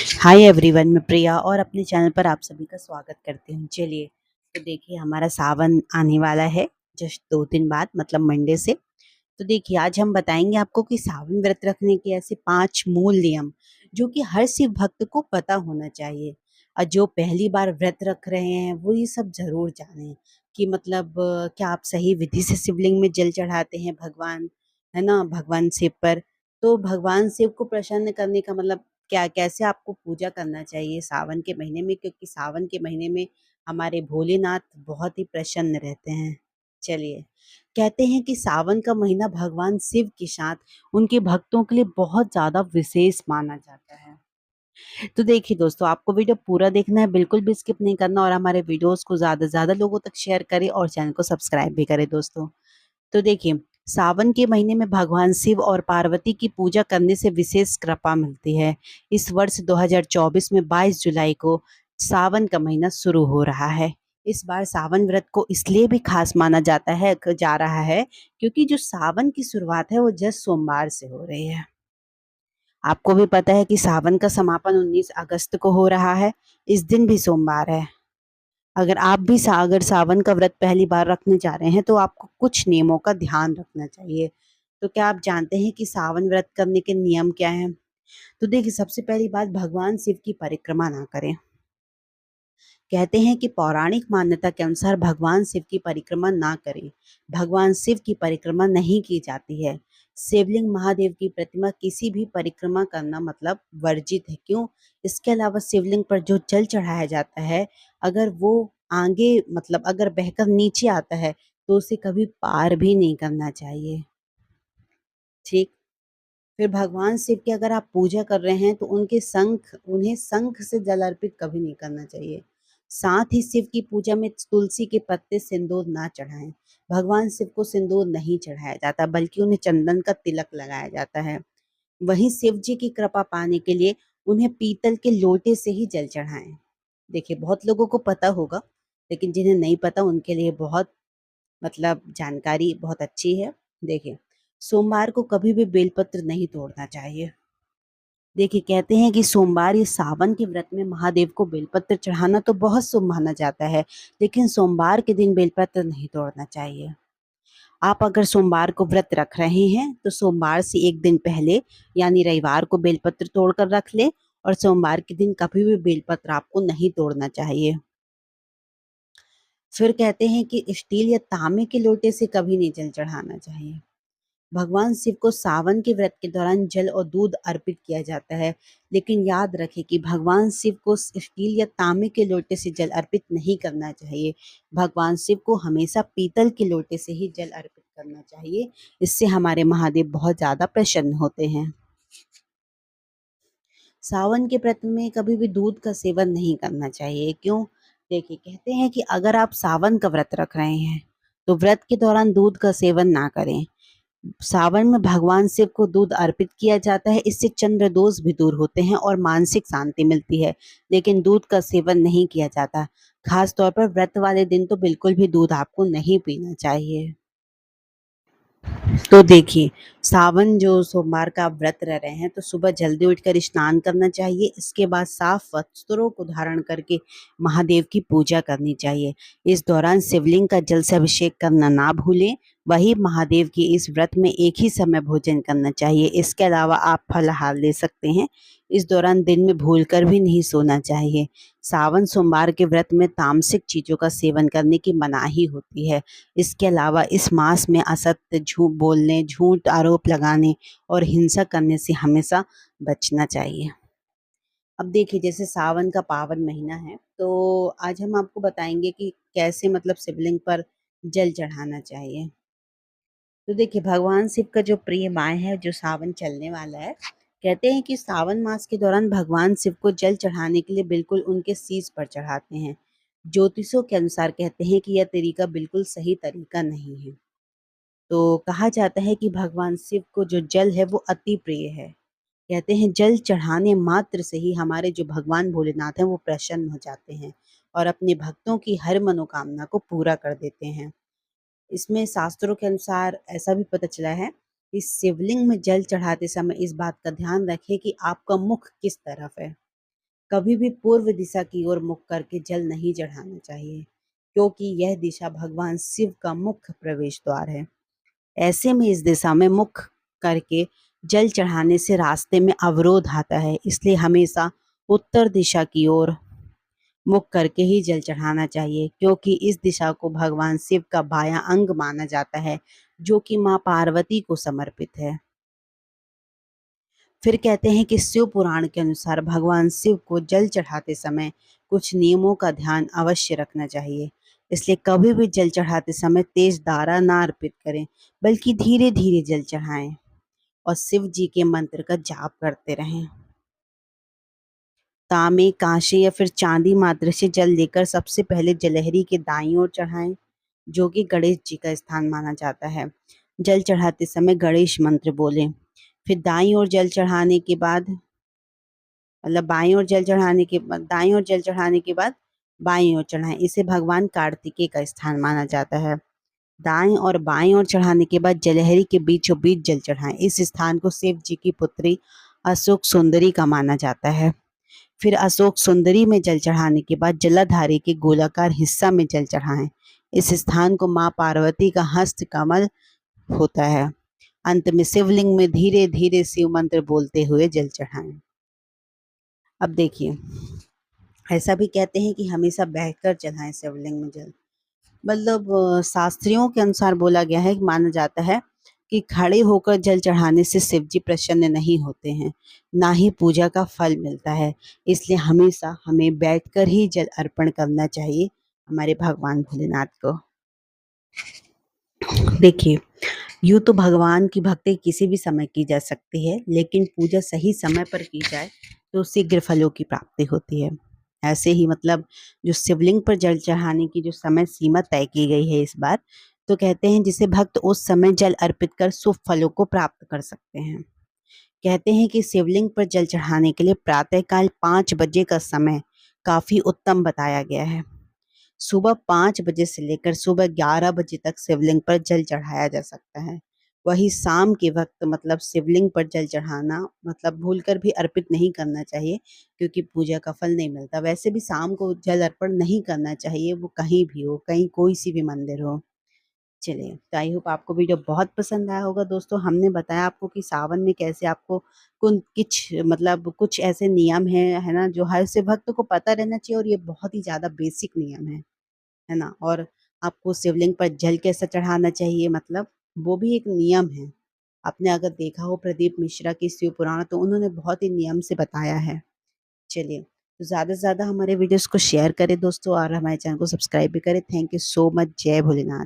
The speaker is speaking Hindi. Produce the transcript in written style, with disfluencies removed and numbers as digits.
हाय एवरीवन, मैं प्रिया और अपने चैनल पर आप सभी का स्वागत करती हूँ। चलिए, तो देखिए हमारा सावन आने वाला है जस्ट 2 दिन बाद, मतलब मंडे से। तो देखिए आज हम बताएंगे आपको कि सावन व्रत रखने के ऐसे 5 मूल नियम जो कि हर शिव भक्त को पता होना चाहिए। और जो पहली बार व्रत रख रहे हैं वो ये सब जरूर जानें कि मतलब क्या आप सही विधि से शिवलिंग में जल चढ़ाते हैं भगवान, है ना, भगवान शिव पर। तो भगवान शिव को प्रसन्न करने का मतलब क्या, कैसे आपको पूजा करना चाहिए सावन के महीने में, क्योंकि सावन के महीने में हमारे भोलेनाथ बहुत ही प्रसन्न रहते हैं। चलिए, कहते हैं कि सावन का महीना भगवान शिव के साथ उनके भक्तों के लिए बहुत ज़्यादा विशेष माना जाता है। तो देखिए दोस्तों, आपको वीडियो पूरा देखना है, बिल्कुल भी स्किप नहीं करना, और हमारे वीडियोस को ज़्यादा से ज़्यादा लोगों तक शेयर करें और चैनल को सब्सक्राइब भी करें दोस्तों। तो देखिए, सावन के महीने में भगवान शिव और पार्वती की पूजा करने से विशेष कृपा मिलती है। इस वर्ष 2024 में 22 जुलाई को सावन का महीना शुरू हो रहा है। इस बार सावन व्रत को इसलिए भी खास माना जाता है जा रहा है क्योंकि जो सावन की शुरुआत है वो जस्ट सोमवार से हो रही है। आपको भी पता है कि सावन का समापन 19 अगस्त को हो रहा है। इस दिन भी सोमवार है। अगर आप भी अगर सावन का व्रत पहली बार रखने जा रहे हैं तो आपको कुछ नियमों का ध्यान रखना चाहिए। तो क्या आप जानते हैं कि सावन व्रत करने के नियम क्या हैं? तो देखिए, सबसे पहली बात, भगवान शिव की परिक्रमा ना करें। कहते हैं कि पौराणिक मान्यता के अनुसार भगवान शिव की परिक्रमा ना करें। भगवान शिव की परिक्रमा नहीं की जाती है। शिवलिंग महादेव की प्रतिमा किसी भी परिक्रमा करना मतलब वर्जित है। क्यों? इसके अलावा शिवलिंग पर जो जल चढ़ाया जाता है, अगर वो आगे मतलब अगर बहकर नीचे आता है तो उसे कभी पार भी नहीं करना चाहिए। ठीक। फिर भगवान शिव की अगर आप पूजा कर रहे हैं तो उन्हें शंख से जल अर्पित कभी नहीं करना चाहिए। साथ ही शिव की पूजा में तुलसी के पत्ते, सिंदूर ना चढ़ाएं। भगवान शिव को सिंदूर नहीं चढ़ाया जाता, बल्कि उन्हें चंदन का तिलक लगाया जाता है। वहीं शिव जी की कृपा पाने के लिए उन्हें पीतल के लोटे से ही जल चढ़ाएं। देखिए, बहुत लोगों को पता होगा, लेकिन जिन्हें नहीं पता उनके लिए बहुत मतलब जानकारी बहुत अच्छी है। देखिए, सोमवार को कभी भी बेलपत्र नहीं तोड़ना चाहिए। देखिए, कहते हैं कि सोमवार या सावन के व्रत में महादेव को बेलपत्र चढ़ाना तो बहुत शुभ माना जाता है, लेकिन सोमवार के दिन बेलपत्र नहीं तोड़ना चाहिए। आप अगर सोमवार को व्रत रख रहे हैं तो सोमवार से एक दिन पहले यानी रविवार को बेलपत्र तोड़कर रख ले, और सोमवार के दिन कभी भी बेलपत्र आपको नहीं तोड़ना चाहिए। फिर कहते हैं कि स्टील या तांबे के लोटे से कभी नहीं जल चढ़ाना चाहिए। भगवान शिव को सावन के व्रत के दौरान जल और दूध अर्पित किया जाता है, लेकिन याद रखें कि भगवान शिव को स्टील या तांबे के लोटे से जल अर्पित नहीं करना चाहिए। भगवान शिव को हमेशा पीतल के लोटे से ही जल अर्पित करना चाहिए। इससे हमारे महादेव बहुत ज्यादा प्रसन्न होते हैं। सावन के व्रत में कभी भी दूध का सेवन नहीं करना चाहिए। क्यों? देखिए, कहते हैं कि अगर आप सावन का व्रत रख रहे हैं तो व्रत के दौरान दूध का सेवन ना करें। सावन में भगवान शिव को दूध अर्पित किया जाता है, इससे चंद्र दोष भी दूर होते हैं और मानसिक शांति मिलती है। लेकिन दूध का सेवन नहीं किया जाता। खास तौर पर व्रत वाले दिन तो बिल्कुल भी दूध आपको नहीं पीना चाहिए। तो देखिए, सावन जो सोमवार का आप व्रत रह रहे हैं तो सुबह जल्दी उठकर स्नान करना चाहिए। इसके बाद साफ वस्त्रों को धारण करके महादेव की पूजा करनी चाहिए। इस दौरान शिवलिंग का जल से अभिषेक करना ना भूलें। वही महादेव की इस व्रत में एक ही समय भोजन करना चाहिए। इसके अलावा आप फलाहार ले सकते हैं। इस दौरान दिन में भूलकर भी नहीं सोना चाहिए। सावन सोमवार के व्रत में तामसिक चीजों का सेवन करने की मनाही होती है। इसके अलावा इस मास में असत्य, झूठ बोलने, झूठ आरोप लगाने और हिंसा करने से हमेशा बचना चाहिए। अब देखिए, जैसे सावन का पावन महीना है तो आज हम आपको बताएंगे कि कैसे मतलब शिवलिंग पर जल चढ़ाना चाहिए। तो देखिए, भगवान शिव का जो प्रिय माह है, जो सावन चलने वाला है, कहते हैं कि सावन मास के दौरान भगवान शिव को जल चढ़ाने के लिए बिल्कुल उनके शीश पर चढ़ाते हैं। ज्योतिषों के अनुसार कहते हैं कि यह तरीका बिल्कुल सही तरीका नहीं है। तो कहा जाता है कि भगवान शिव को जो जल है वो अति प्रिय है। कहते हैं जल चढ़ाने मात्र से ही हमारे जो भगवान भोलेनाथ हैं वो प्रसन्न हो जाते हैं और अपने भक्तों की हर मनोकामना को पूरा कर देते हैं। इसमें शास्त्रों के अनुसार ऐसा भी पता चला है कि शिवलिंग में जल चढ़ाते समय इस बात का ध्यान रखें कि आपका मुख किस तरफ है। कभी भी पूर्व दिशा की ओर मुख करके जल नहीं चढ़ाना चाहिए, क्योंकि यह दिशा भगवान शिव का मुख्य प्रवेश द्वार है। ऐसे में इस दिशा में मुख करके जल चढ़ाने से रास्ते में अवरोध आता है, इसलिए हमेशा उत्तर दिशा की ओर मुख करके ही जल चढ़ाना चाहिए, क्योंकि इस दिशा को भगवान शिव का बायां अंग माना जाता है, जो कि मां पार्वती को समर्पित है। फिर कहते हैं कि शिव पुराण के अनुसार भगवान शिव को जल चढ़ाते समय कुछ नियमों का ध्यान अवश्य रखना चाहिए। इसलिए कभी भी जल चढ़ाते समय तेज धारा ना अर्पित करें, बल्कि धीरे धीरे जल चढ़ाएं और शिव जी के मंत्र का जाप करते रहें। तांबे, कांसे या फिर चांदी मात्र से जल लेकर सबसे पहले जलहरी के दाईं ओर चढ़ाएं, जो कि गणेश जी का स्थान माना जाता है। जल चढ़ाते समय गणेश मंत्र बोलें। फिर दाईं ओर जल चढ़ाने के बाद मतलब बाईं ओर जल चढ़ाने के बाद दाईं ओर जल चढ़ाने के बाद बाईं ओर चढ़ाएं। इसे भगवान कार्तिकेय का स्थान माना जाता है। दाएं और बाएं ओर चढ़ाने के बाद जलहरी के बीचों बीच जल चढ़ाएं। इस स्थान को शिव जी की पुत्री अशोक सुंदरी का माना जाता है। फिर अशोक सुंदरी में जल चढ़ाने के बाद जलाधारी के गोलाकार हिस्सा में जल चढ़ाएं। इस स्थान को मां पार्वती का हस्त कमल होता है। अंत में शिवलिंग में धीरे धीरे शिव मंत्र बोलते हुए जल चढ़ाएं। अब देखिए, ऐसा भी कहते हैं कि हमेशा बैठकर चढ़ाएं शिवलिंग में जल। मतलब शास्त्रियों के अनुसार बोला गया है, माना जाता है कि खड़े होकर जल चढ़ाने से शिव जी प्रसन्न नहीं होते हैं, ना ही पूजा का फल मिलता है। इसलिए हमेशा हमें बैठकर ही जल अर्पण करना चाहिए हमारे भगवान भोलेनाथ को। देखिए, यूँ तो भगवान की भक्ति किसी भी समय की जा सकती है, लेकिन पूजा सही समय पर की जाए तो शीघ्र फलों की प्राप्ति होती है। ऐसे ही मतलब जो शिवलिंग पर जल चढ़ाने की जो समय सीमा तय की गई है इस बार, तो कहते हैं जिसे भक्त उस समय जल अर्पित कर शुभ फलों को प्राप्त कर सकते हैं। कहते हैं कि शिवलिंग पर जल चढ़ाने के लिए प्रातःकाल 5 बजे का समय काफी उत्तम बताया गया है। सुबह 5 बजे से लेकर सुबह 11 बजे तक शिवलिंग पर जल चढ़ाया जा सकता है। वही शाम के वक्त मतलब शिवलिंग पर जल चढ़ाना मतलब भूलकर भी अर्पित नहीं करना चाहिए, क्योंकि पूजा का फल नहीं मिलता। वैसे भी शाम को जल अर्पण नहीं करना चाहिए, वो कहीं भी हो, कहीं कोई सी भी मंदिर हो। चलिए, तो आई होप आपको वीडियो बहुत पसंद आया होगा दोस्तों। हमने बताया आपको कि सावन में कैसे आपको कुछ ऐसे नियम हैं, है ना, जो हर से भक्त को पता रहना चाहिए, और ये बहुत ही ज़्यादा बेसिक नियम है ना। और आपको शिवलिंग पर जल कैसा चढ़ाना चाहिए, मतलब वो भी एक नियम है। आपने अगर देखा हो प्रदीप मिश्रा की शिव पुराण, तो उन्होंने बहुत ही नियम से बताया है। चलिए, तो ज़्यादा से ज़्यादा हमारे वीडियोस को शेयर करें दोस्तों, और हमारे चैनल को सब्सक्राइब भी करें। Thank you so much. जय भोलेनाथ।